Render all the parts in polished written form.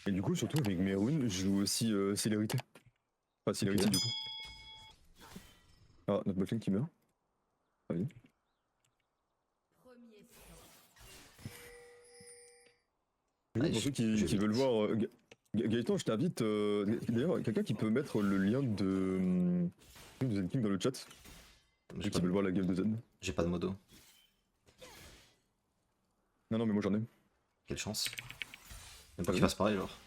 Et du coup, surtout avec mes runes, je joue aussi célérité. Enfin, célérité Ok. du coup. Ah, notre botlane qui meurt. Ah oui. Du coup, Allez, pour ceux je qui vais veulent vite. voir, Gaëtan, je t'invite. D'ailleurs, quelqu'un qui peut mettre le lien de Zen King dans le chat, J'ai ceux pas qui de, veulent voir la game de Zen. j'ai pas de modo. Non, non, mais moi j'en ai. Quelle chance. Même T'as pas qu'il vu? fasse pareil, genre.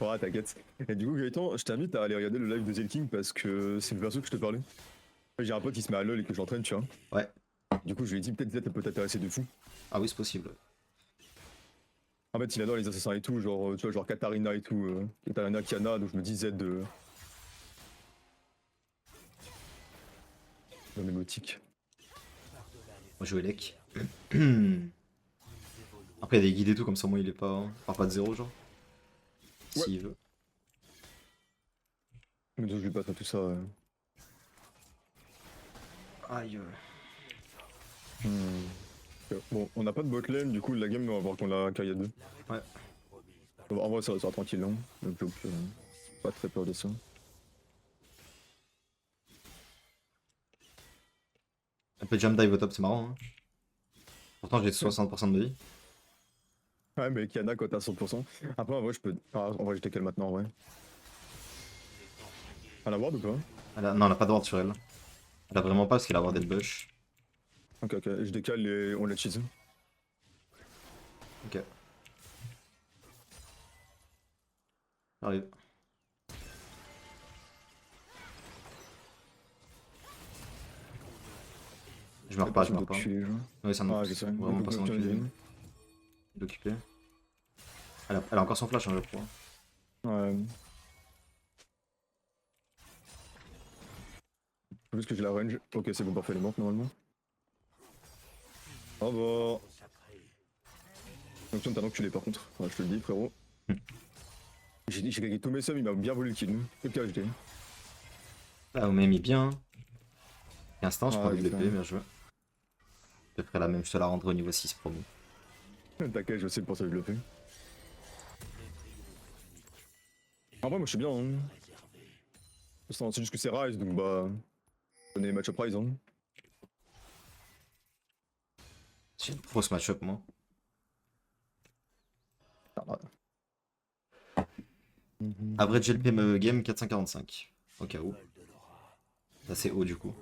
Ouais, t'inquiète. Et du coup, Gaëtan, je t'invite à aller regarder le live de Zen King parce que c'est le perso que je te parlais. J'ai un pote qui se met à LoL et que j'entraîne, tu vois. Ouais. Du coup, je lui ai dit, peut-être Z, elle peut t'intéresser de fou. Ah oui, c'est possible. En fait, il adore les assassins et tout, genre, tu vois, genre Katarina et tout. Katarina, Kiana, donc je me dis Z dans mes boutiques. Moi, je joue Elec. Après, il y a des guides et tout, comme ça, moi, il est pas. Il part pas de zéro, genre. Ouais, S'il veut. mais donc je lui passe tout ça. Aïe. Hmm. Bon, on n'a pas de botlane, du coup, la game, on va voir qu'on l'a carrière 2. Ouais. En vrai, ça sera tranquille, hein. Donc, pas très peur de ça. Un peu jump dive au top, c'est marrant. Hein. Pourtant, j'ai 60% de vie. Ouais, mais Kiana, quand t'as 100%. Après, en vrai, je peux. Ah, en vrai, je décale maintenant, en vrai. À la ward ou pas? Non, elle a pas de ward sur elle. Elle a vraiment pas parce qu'elle a ward dead bush. Ok, ok, je décale et on la cheese. Ok. J'arrive. Je meurs C'est pas, pas je sûr meurs pas. d'occuler, genre. Oui, c'est un Ah, je sais, vraiment pas il sans faut que tu en enculer. viennes. Il est occupé. Elle a encore son flash, hein, je crois. Ouais. Faut juste que j'ai la range. Ok, c'est bon, parfait, elle est morte normalement. Au revoir. Donc, t'as l'enculé par contre. Ouais, je te le dis, frérot. J'ai gagné tous mes subs, il m'a bien voulu le kill. Quel cas j'étais. Là, on m'a mis bien. Instant, je prends Ah, le il est BP, bien joué. Je te ferai la même, je te la rendrai au niveau 6, promis. T'inquiète, je sais pour ça que je le fais. En vrai, moi je suis bien. Hein. C'est juste que c'est Rise, donc bah. On est match-up Rise. Hein. J'ai une grosse match-up, moi. Ah, ah. Average LP game 445. Au cas où. C'est assez haut, du coup.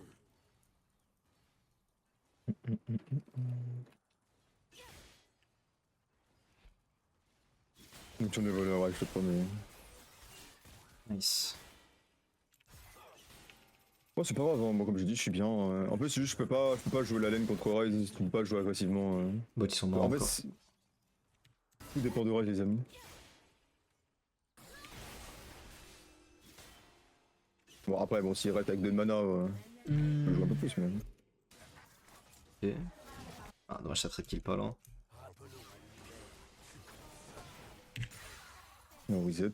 Donc tu en es voleur, ouais, je te promets. Nice. Bon, c'est pas grave, hein. Moi comme j'ai dit, je suis bien. En plus, c'est juste, je peux pas jouer la lane contre Rise, je peux pas jouer agressivement. Bot, ils sont morts En fait, encore. tout dépend de Rise, les amis. Bon, après, bon, s'il reste avec 2 mana, je joue un peu plus, mais. Ok. Ah, dommage, ça trade kill pas là. Non, reset.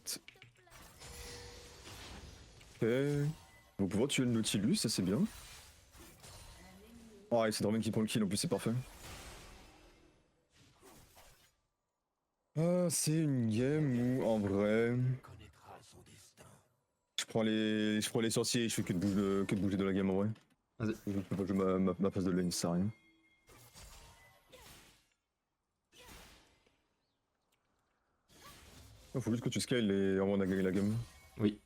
Ok. On va pouvoir tuer le Nautilus, ça c'est bien. Oh, et c'est Dorman qui prend le kill, en plus, c'est parfait. Ah, c'est une game où, en vrai. Je prends les sorciers et je fais que de bouger de la game en vrai. Vas-y. Je peux pas jouer ma phase de lane, ça sert à rien. Il faut juste que tu scales et en vrai on a gagné la game. Oui.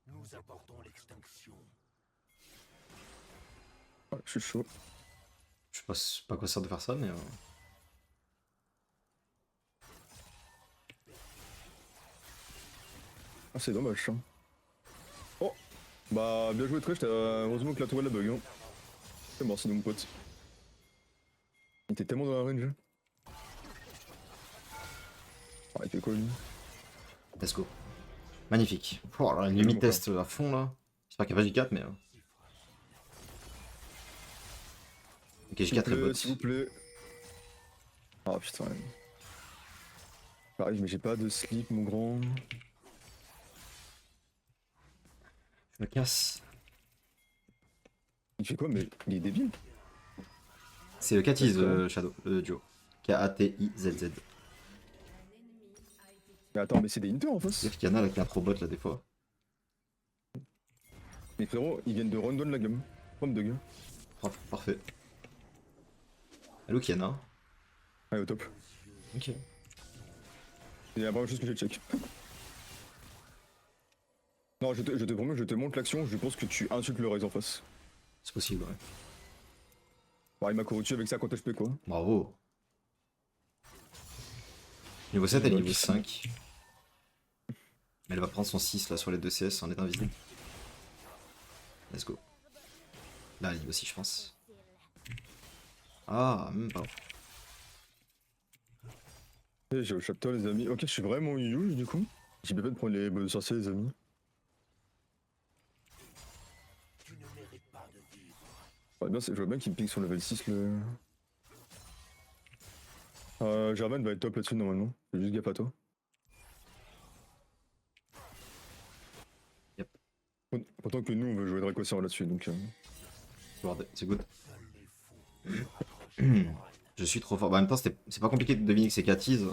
Nous apportons l'extinction. Ouais, je suis chaud. Je sais pas quoi ça sert de faire ça, mais. Ah, c'est dommage ça. Oh, bah bien joué Tresh, heureusement que la tourelle a bug. Hein. C'est mort sinon mon pote. Il était tellement dans la range. Ah, il fait quoi lui? Let's go. Magnifique. Oh, alors, une Bien joué, limit mon test à fond là. J'espère qu'il y a pas J4, mais. Ok, J4 et bot. s'il vous plaît. Ah putain. J'arrive mais j'ai pas de slip mon grand. Je me casse. Il fait quoi mais il est débile? C'est le Katiz, D'accord. Shadow, le duo. K-A-T-I-Z-Z. Mais attends, mais c'est des Inter en face. C'est Kiana là qui a un trop bot là des fois. Mais frérot, ils viennent de run la gamme. Pomme de gueule. Parfait. Allô Kiana. Allez, au top. Ok. Il y a vraiment chose que j'ai check. Non, vraiment, je te montre l'action, je pense que tu insultes le Raze en face. C'est possible, ouais. Bon, il m'a couru dessus avec ça quand HP quoi. Bravo. Niveau 7, elle est Bloc. niveau 5. Mais elle va prendre son 6 là sur les 2 CS en étant invisible. Let's go. Là, elle y va aussi, je pense. Ah, même pas. Et j'ai au chapter les amis. Ok, je suis vraiment huge du coup. J'ai bien fait de prendre les bonnes sorciers les amis. Tu ne mérites pas de vivre. Je vois bien qu'il me pique sur level 6 le... Germain va être top là-dessus normalement. Fais juste gaffe à toi. Yep. Pourtant que nous on veut jouer Dracossaur là-dessus donc... C'est good. Je suis trop fort. Bah, en même temps, c'est pas compliqué de deviner que c'est Katiz.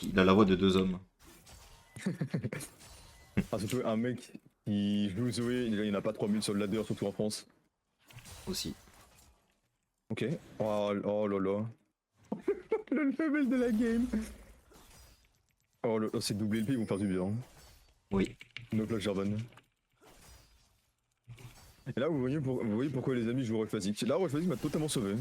Il a la voix de 2 hommes. Ah surtout un mec qui joue Zoé, il y en a pas 3000 sur le ladder surtout en France. Aussi. Ok. Oh là là. Le level de la game. Oh, c'est double LP, ils vont faire du bien. Oui. No flash Jarvan. Et là, vous voyez pourquoi les amis jouent Rush Basic. Là, Rush Basic m'a totalement sauvé.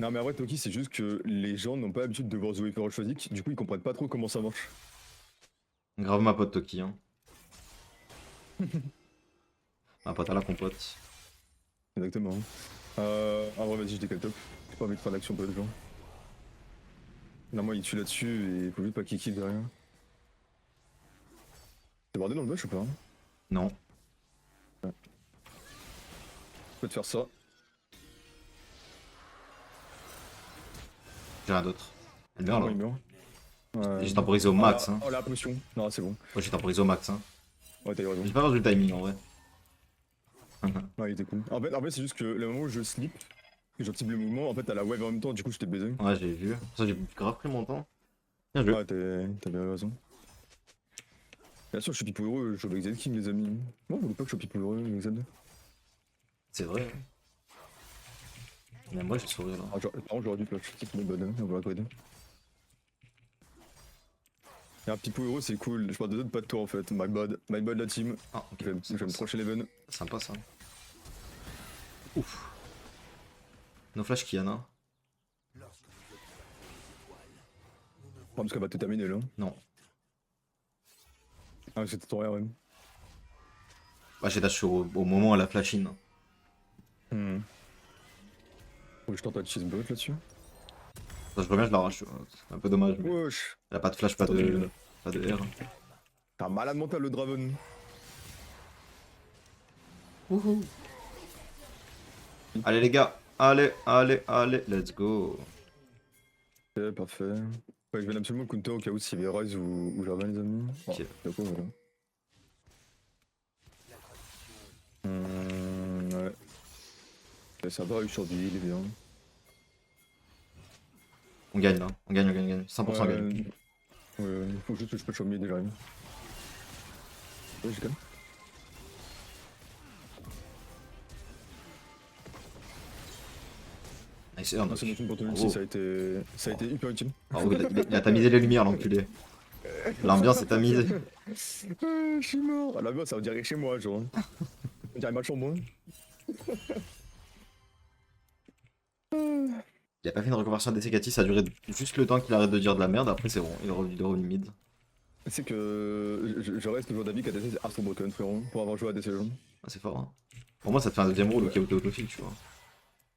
Non, mais en vrai, Toki, c'est juste que les gens n'ont pas l'habitude de voir Zoé faire Rush Basic, du coup, ils comprennent pas trop comment ça marche. Grave ma pote Toki. Hein. Ma pote à la compote. Exactement. En vrai, vas-y, je décale top. J'ai pas envie de faire l'action pour les gens. Non, moi, il tue là-dessus et il faut juste pas qu'il kill derrière. T'es bordé dans le bush ou pas? Non. Je peux te faire ça. J'ai rien d'autre. Elle meurt Moi, là. il meurt. J'ai temporisé au max. Hein. Oh la potion. Non, c'est bon. Ouais, j'ai temporisé au max. Hein. Ouais, t'as eu raison. J'ai pas perdu le timing en vrai. Ouais, il était cool. En fait c'est juste que le moment où je slip, que j'active le mouvement, en fait, t'as la wave en même temps, du coup, je t'ai baisé. Ouais, j'ai vu. Ça, j'ai grave pris mon temps. Bien joué. Ouais, t'as bien raison. Bien sûr, je suis pipou heureux, je joue avec Z-King, les amis. Non, vous voulez pas que je sois pipou heureux avec Z? C'est vrai. Hein. Mais moi, j'ai le sourire là. Par contre, j'aurais dû flash. C'est une bonne, on va coder. Et un pipou heureux, c'est cool. Je parle de d'autres, pas de toi en fait. My bad la team. Ah, ok. Je vais me trocher les veines. Sympa ça. Ouf. No flash Kiana. Lorsque vous êtes Oh, parce qu'elle va tout terminer là. Non. Ah, c'était ton rien, même. Bah, j'ai dash au moment où elle a flash in. Faut que je tente un cheesebot là-dessus. Ça, je reviens, je l'arrache. C'est un peu dommage. Mais... Wesh. Elle a pas de flash, pas de R. T'as un malade mental le Draven. Wouhou. Allez les gars. Allez, let's go. Ok, parfait. Ouais, je viens absolument counter au cas où s'il y avait Rise ou Jarvan, les amis. Oh, Ok. d'accord, voilà. Ouais. Ouais, ça va, sur du heal, il est bien. On gagne là. On gagne. 100% gagne. Ouais, il faut juste que je peux chômer déjà. Ouais, j'ai quand même. Nice Ah, earn. c'est notre pour ton ulti, Bravo. ça a été hyper utile. Bravo, il a tamisé les lumières, l'enculé. L'ambiance est tamisée. Je suis mort. À la base, ça veut dire chez moi, genre. On dirait ma chambre. Il a pas fait une reconversion à DC ça a duré juste le temps qu'il arrête de dire de la merde, après c'est bon, il est revenu mid. C'est que je reste toujours d'avis qu'ADC c'est Arthur Broken, frérot, pour avoir joué à ADC. Ah, c'est fort. Hein. Pour moi, ça te fait un deuxième rôle qui est autofil, tu vois.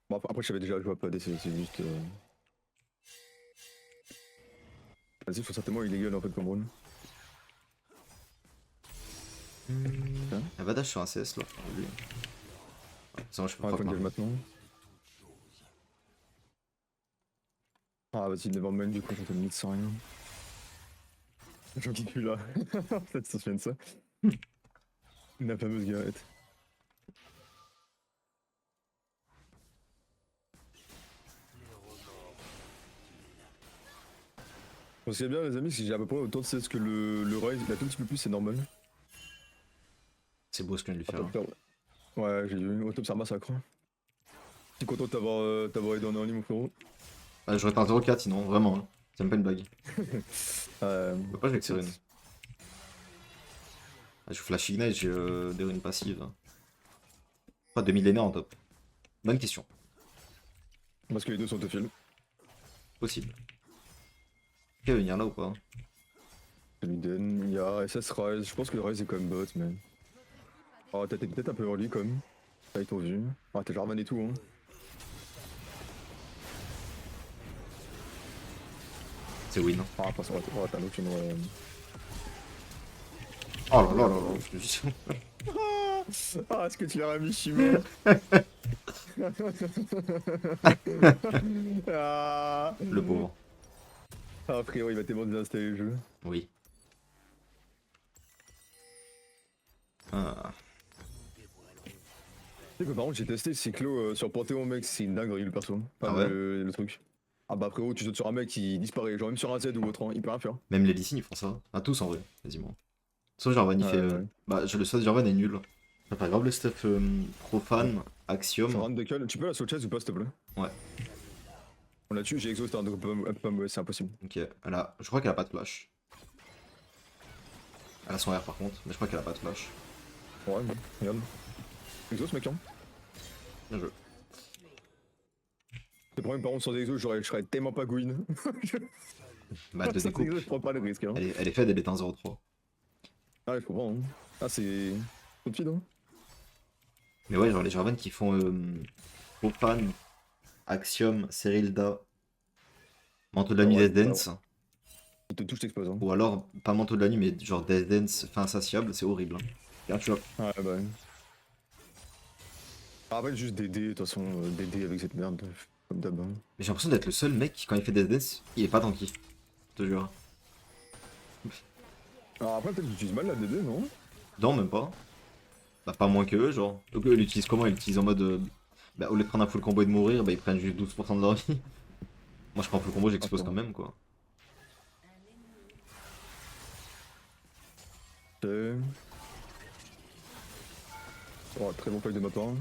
Bon, après, je savais déjà jouer à ADC, c'est juste. Vas-y, je trouve ça tellement illégal en fait comme rôle. Elle va dash sur un CS là. Lui. Ouais, c'est bon, je peux Ah, pas faut engage maintenant. Ah, vas-y, Nevermind, du coup, je te mid sans rien. J'en quitte plus là. Peut-être ça se vient de ça. La fameuse Garrett. Ce qui est bien, les amis, c'est que j'ai à peu près autant de CS que le Rise, il a tout un petit peu plus, c'est normal. C'est beau ce que je viens de lui Ah, faire. top, ouais, j'ai vu. Au top, c'est un massacre. Je suis content de t'avoir aidé en ligne, mon frérot. Ah, j'aurais été un 0-4 sinon, vraiment. Hein. C'est même pas une blague. Pourquoi je vais que rune Je flash ignite, j'ai des runes passives. Pas de millénaire en top. Bonne question. Parce que les deux sont au fil. Possible. Il va venir là ou pas? Luden, il y a SS Rise. Je pense que le Rise est quand même bot, mais. Oh, t'es peut-être un peu early quand même. Avec ton vue. Ah, t'es Jarvan et tout, hein. C'est win. Ah, pas ça, oh, t'as aucune. Oh là là là là, je te dis. Ah, est-ce que tu l'as mis chimère? Ah, Le pauvre. ah, frérot, il va tellement désinstaller le jeu. Oui. Ah. Tu sais que par contre, j'ai testé Cyclo sur Panthéon, mec, c'est une dinguerie le perso. Enfin, Ah ouais le truc. Ah bah frérot, tu sautes sur un mec qui disparaît, genre même sur un Z ou autre, hein, il peut rien faire. Même les Lee ils font ça. Ah, tous en vrai, quasiment. Sauf Jarvan, il Ouais, fait. ouais. Bah, le stuff de Jarvan est nul. Je préfère grave le stuff profane, Sur Axiom. Rand de Call, tu peux la sur chest ou pas s'il te plaît? Ouais, On l'a tué, j'ai exhausté un donc elle peut pas me c'est impossible. ok. Je crois qu'elle a pas de flash. Elle a son R par contre, mais je crois qu'elle a pas de flash. Ouais, bon, regarde. Exhaust mec, hein. Bien joué. Le problème par contre sans exhaust, je serais tellement pas Gwyn. Bah, elle te Sans découpe. exhaust, je prends pas le risque, hein. Elle est faite, elle est 1-0-3. Ah, je comprends, hein. Ah, c'est. Tout de suite, hein. Mais ouais, genre les Jarvan qui font profane, Axiom, Serilda, Manteau de la nuit, Ouais, Death Dance. Il te touche, t'explose, hein. Ou alors, pas Manteau de la nuit, mais genre Death Dance, fin insatiable, c'est horrible. Hein. Regarde, tu vois. Ouais, bah. Ouais. Après, juste DD, de toute façon, DD avec cette merde, comme d'hab. Hein. Mais j'ai l'impression d'être le seul mec qui, quand il fait Death Dance, il est pas tanky. Je te jure. Alors après, peut-être que j'utilise mal la DD, non? Non, même pas. Bah, pas moins que eux, genre. Donc, eux, ils l'utilisent comment? Ils l'utilisent en mode. Bah, au lieu de prendre un full combo et de mourir, bah, ils prennent juste 12% de leur vie. Moi, je prends un full combo, j'explose quand même, quoi. Ok. Oh, très bon pack de ma part.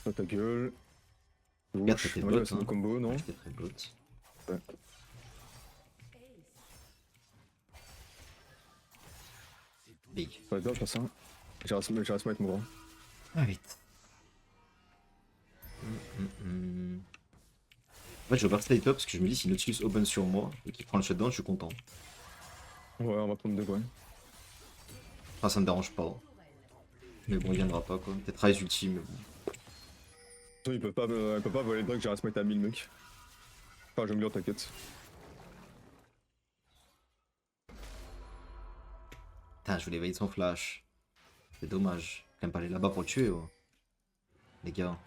Oh, ta gueule. Regarde, Ouch, c'était moi bot, c'est mon hein. combo, non? C'était très bot. Ouais. Big. Ouais, bien, je fais ça. J'ai un smite, mon grand. Ah, vite. En fait, je vais stay top parce que je me dis si Nautilus open sur moi et qu'il prend le shutdown, je suis content. Ouais, on va prendre deux points. Enfin, ça me dérange pas. Mais bon, il viendra pas quoi. Peut-être Rise ultime, mais bon. Ils peuvent pas voler le truc, j'ai un smite à 1000, mec. Enfin, jongleur, t'inquiète. Putain, je voulais valider son flash. C'est dommage. Quand même pas aller là-bas pour le tuer, oh. Les gars. En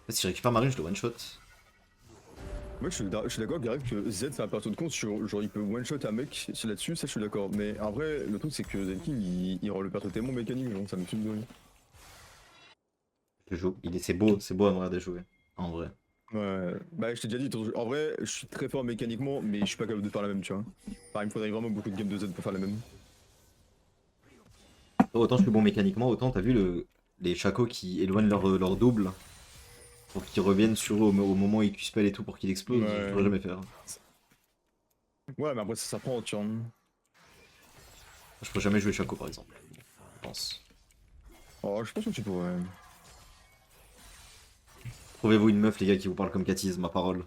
fait, si je récupère ma rune, je le one shot. Moi, je suis d'accord, Gareth, que Z, c'est un perso de compte sur. Genre, il peut one-shot un mec là-dessus, ça, je suis d'accord. Mais en vrai, le truc, c'est que Zenking, il rend le perso tellement mécanique, donc ça me fume de rire. Je joue. C'est beau à me regarder jouer. En vrai. Ouais, bah je t'ai déjà dit, en vrai, je suis très fort mécaniquement, mais je suis pas capable de faire la même, tu vois. Enfin, il me faudrait vraiment beaucoup de games de Z pour faire la même. Autant je suis bon mécaniquement, autant t'as vu les chacos qui éloignent leur double pour qu'ils reviennent sur eux au moment où ils Q-spell et tout pour qu'il explose, Ouais. je pourrais jamais faire. Ouais, mais après, ça s'apprend, tu vois. Je pourrais jamais jouer chaco par exemple. Je pense. Oh, je pense que tu pourrais. Trouvez-vous une meuf les gars qui vous parle comme Catise, ma parole.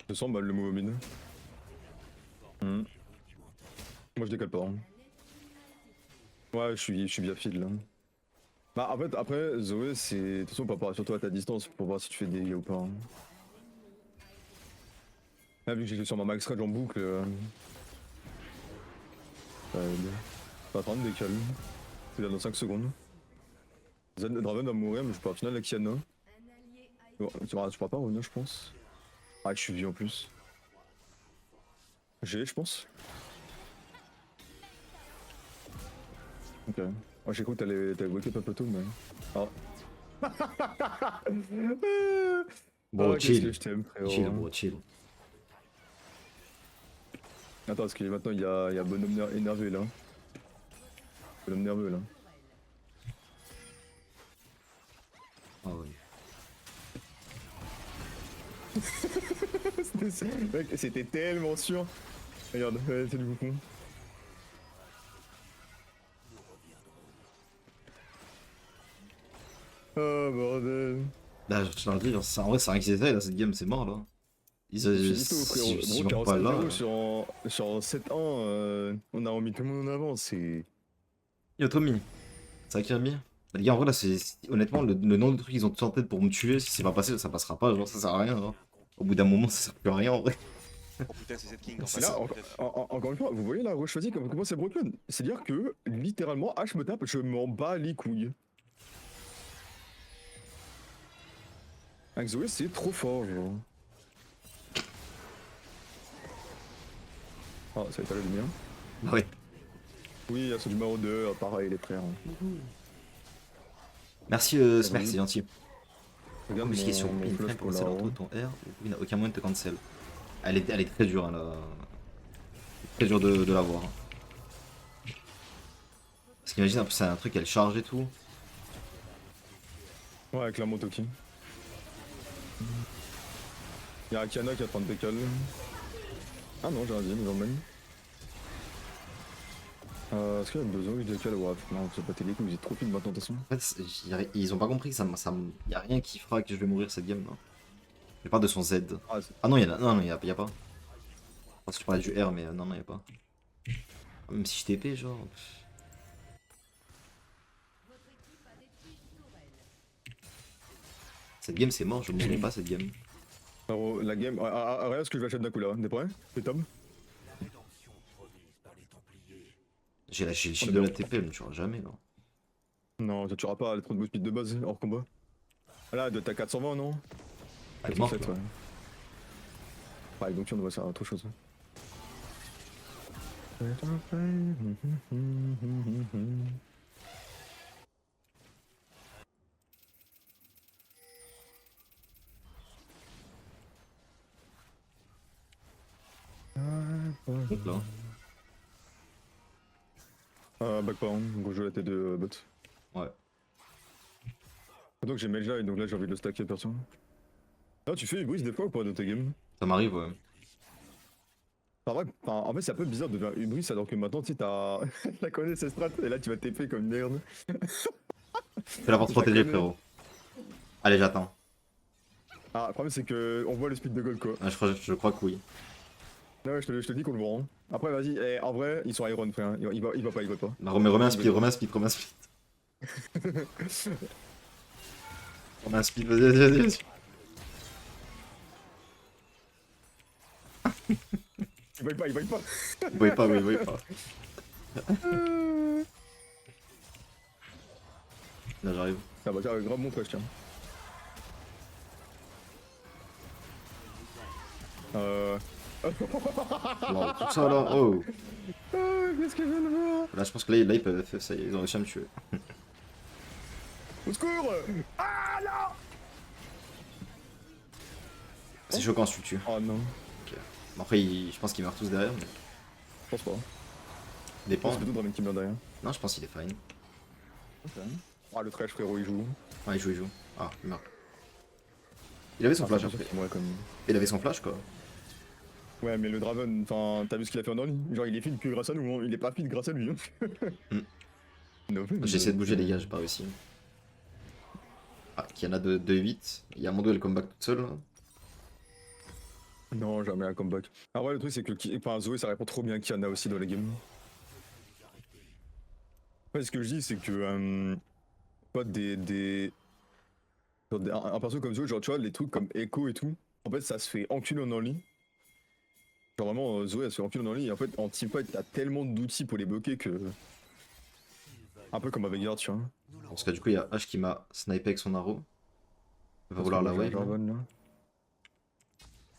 Je sens mal le move au mid. Moi, je décale pas. Hein. Ouais, je suis bien feed là. Bah, en fait, après, Zoé, c'est. De toute façon, par rapport surtout à ta distance pour voir si tu fais des dégâts ou pas. Hein. Ah, vu que j'ai sur ma max range en boucle. Ça va prendre des calmes. C'est là dans 5 secondes. Draven va mourir, mais je peux au final la Kiana. Bon, tu pourras pas revenir, je pense. Ah, je suis vieux en plus. J'ai, je pense. Ok. Moi j'ai cru que t'allais bloquer Papato, mais. Ah. Bro, Ah, qu'est-ce chill. que je t'aime, frérot. Chill, bro, chill. Attends, parce que maintenant il y a bonhomme énervé là. Bonhomme nerveux là. Ah ouais. Mec, c'était tellement sûr. Regarde, ouais, c'est du bouffon. Oh bordel. Là, je t'en dis, en vrai, c'est rien qu'ils essayent, là, cette game, c'est mort, là. Finito frérot. Si je Gros, me pas là. 45-0 sur 7-1, on a remis tout le monde en avant, c'est. Yo, Tommy, c'est vrai qu'il a mis. Bah, les gars, en vrai, là, honnêtement, le nombre de trucs qu'ils ont tous en tête pour me tuer, si c'est pas passé, ça passera pas, genre, ça sert à rien, genre. Au bout d'un moment, ça sert plus à rien, en vrai. Oh putain, c'est cette king en C'est fait. là, encore une fois, vous voyez là, choisi comme comment c'est broken. C'est-à-dire que, littéralement, H me tape, je m'en bats les couilles. Avec Zoé, c'est trop fort, genre. Ah, ça a été la lumière. Bah ouais. Oui, il y a ceux du maraudeur, pareil, les frères. Merci, Smerk, c'est gentil. Regarde Coup, cliquer sur mon Pin flash Frame pour pour la cancel entre ton R. Il n'a aucun moyen de te cancel. Elle est très dure, hein, là. Très dure de la voir. Parce qu'imagine, en plus, c'est un truc, elle charge et tout. Ouais, avec la moto qui. Il y a Akana qui est en train de décaler. Ah non, j'ai un dîme, ils emmènent. Est-ce qu'il y a besoin de décale? Ouais, non, c'est pas télé, vous êtes trop vite maintenant de toute façon. En fait, ils ont pas compris que y a rien qui fera que je vais mourir cette game, là. Je parle de son Z. Ah, Ah non, non, y a pas. Parce que je parlais du R, mais non, y a pas. Même si je TP, genre. Cette game, c'est mort, je mourrai pas cette game. frérot, la game. Regarde ce que je vais acheter d'un coup là, t'es prêt? T'es Tom? Rédemption promise par les Templiers. J'ai le shield de la TP, elle me tuera jamais, là. Non, ça tuera pas, elle est trop de speed de base, hors combat. Ah là, elle doit être à 420, non? Elle est morte, 407, là. ouais. Ouais, donc on doit faire autre chose. Donc là. Back pas, gros jeu la tête de bot. Ouais. Donc j'ai Melja et donc là j'ai envie de le stacker perso. Ah, tu fais Hubris des fois ou pas dans tes games? Ça m'arrive, ouais. Pas vrai, en fait c'est un peu bizarre de faire Hubris alors que maintenant tu sais t'as la connais ses strats et là tu vas TP comme une merde. Fais la porte Je la protégée, connais. frérot. Allez, j'attends. Ah, le problème c'est que on voit le speed de gold quoi. Ah, je crois que oui. Ouais, je te dis qu'on le voit. Hein. Après vas-y, en vrai ils sont iron frère, il va pas. Bah, remets un speed. Remets un speed, vas-y. Il va pas. Il voyait pas. Là, j'arrive. Ah bah tiens, grave mon flash tiens. Wow, tout ça là, oh. Qu'est-ce que je viens de voir? Là, je pense que là ils peuvent faire ça, ils ont réussi à me tuer. Au secours! Ah non! C'est choquant si tu le tues. Oh non, Bon, après, je pense qu'ils meurent tous derrière, mais je pense pas. Je dépend. pense que tout dans qui meurt derrière. Non, je pense qu'il est fine. Ah le trash frérot il joue. Ouais, il joue. Ah, il meurt. Il avait son flash après. Ouais, comme... Il avait son flash quoi. Ouais mais le Draven, enfin t'as vu ce qu'il a fait en early? Genre il est feed que grâce à nous, hein. Il est pas feed grâce à lui. Hein. No offense, J'ai essayé de bouger les gars, j'ai pas réussi. Ah, Kiana de 8. Il y a Mondo, elle comeback toute seule. Là. Non, jamais un comeback. Ah ouais, le truc c'est que enfin, Zoé ça répond trop bien à Kiana aussi dans les games. Ouais, ce que je dis c'est que pas un perso comme Zoé, genre tu vois les trucs comme Echo et tout, en fait ça se fait enculer en early. Genre vraiment Zoé elle se fait enculer en early et en fait en teamfight t'as tellement d'outils pour les bloquer que... Un peu comme avec Yard tu vois. Parce que du coup, il y a H qui m'a snipé avec son arrow. Il va vouloir la wave. Là.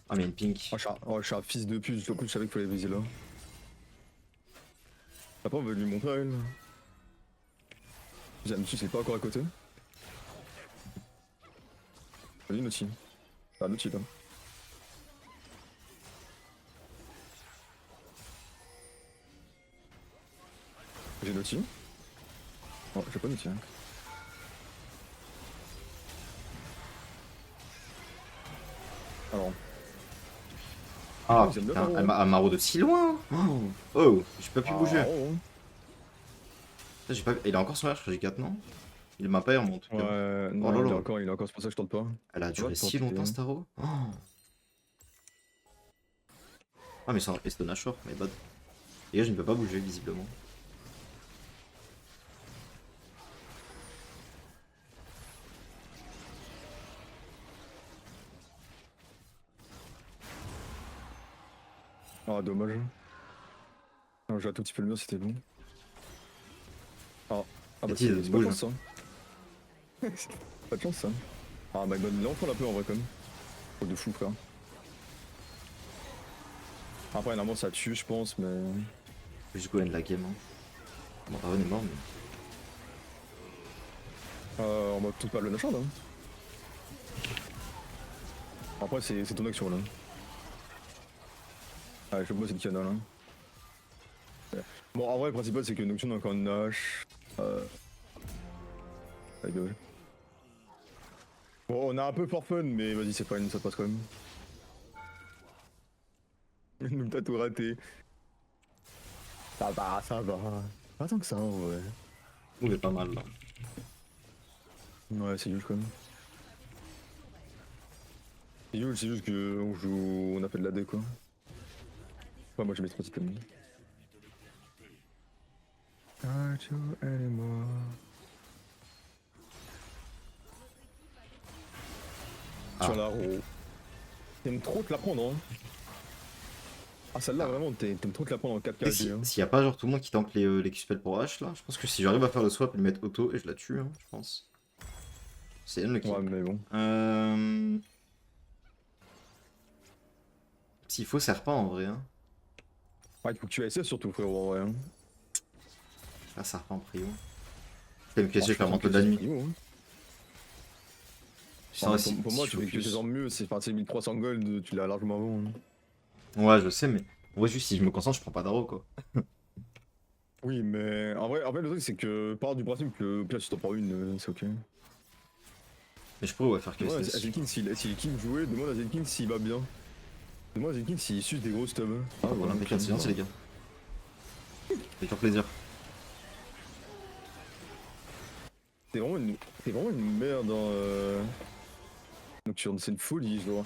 Ah, mais il y a une pink. Oh, je suis un fils de pute, en plus je savais qu'il fallait viser là. Après on veut lui montrer elle. Zanussi c'est pas encore à côté. Vas-y Naughty. Ah Naughty là. J'ai Naughty. Oh j'ai pas Naughty. Hein. Alors. Ah ils aiment bien putain, Maro, elle hein. m'a de si loin. Oh, j'ai pas pu bouger. Oh. Putain, j'ai pas... Il a encore son R, je crois que j'ai 4 non. Il m'a pas en tout cas. Ouais, Oh non, là il est là. encore, c'est pour ça que je tente pas. Elle a duré Ouais, si pour longtemps tenter. cette arrow. Oh. Ah mais ça reste un Nashor, my bad. Et là je ne peux pas bouger visiblement. Ah, dommage. Non, j'ai un tout petit peu le mur, c'était bon. Ah, bah Mathilde, c'est pas de bouge. chance ça. Pas de chance ça. Ah, my god, là on prend la peu en vrai quand même. Truc de fou frère. Après, normalement ça tue, je pense, mais. Faut juste go end la game. Hein. Bon, Raven est mort mais. On va tout pas le Nashard là. Après, c'est ton action là. Ah, je sais pas, c'est le canal hein. Bon, en vrai, le principal c'est que Nocturne a encore une hache. La gueule. Bon, on a un peu for fun, mais vas-y, c'est fine, ça passe quand même. Nous t'as tout raté. Ça va, ça va. Pas tant que ça, ouais. Ouh, il est pas mal là. Ouais, c'est huge quand même. C'est juste que on joue, on a fait de la D quoi. Ouais, moi j'ai mes 3 items. Arthur, elle est morte. Ah. Sur la roue. T'aimes trop te la prendre, hein. Ah, celle-là, vraiment, t'aimes trop te la prendre en 4K. S'il y a pas genre tout le monde qui tank les Q-spells pour H là, je pense que si j'arrive à faire le swap et le mettre auto et je la tue, hein, je pense. C'est unlucky. Ouais, mais bon. S'il faut serpent en vrai. Hein. Ouais, il faut que tu essaies surtout, frérot, en vrai. Hein. Ah, serpent prio. Je vais me cacher, Je je vais pense remonter que de la c'est nuit. prio, hein. Sinon, Enfin, pour moi, tu fais que tes armes mieux, c'est 1300 gold, tu l'as largement avant. Hein. Ouais, je sais, mais en vrai, juste si je me concentre, je prends pas d'arrow quoi. Oui, mais en vrai, le truc, c'est que part du principe que au pire, si t'en prends une, c'est ok. Mais je pourrais ouais, faire que Ouais, SS. Zelkin, s'il kiffe jouer, demande à Zelkin s'il va bien. Demande à Zelkin s'il suce des gros stubs. Ah, On a fait de silence, les gars. Avec leur plaisir. T'es vraiment une merde dans Nocturne, c'est une folie, je vois.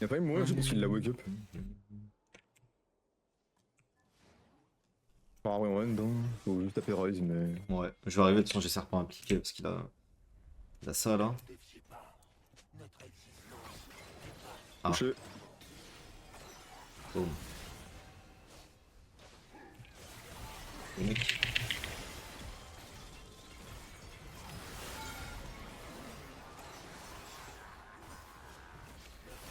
Il a pas eu mourir juste parce qu'il l'a wake up. Ah ouais, ouais, dedans. Faut juste taper Rise, mais. Ouais, je vais arriver, de toute façon, j'ai serpent impliqué parce qu'il a. Il a ça là. Ah. Touché. Boum. Le mec.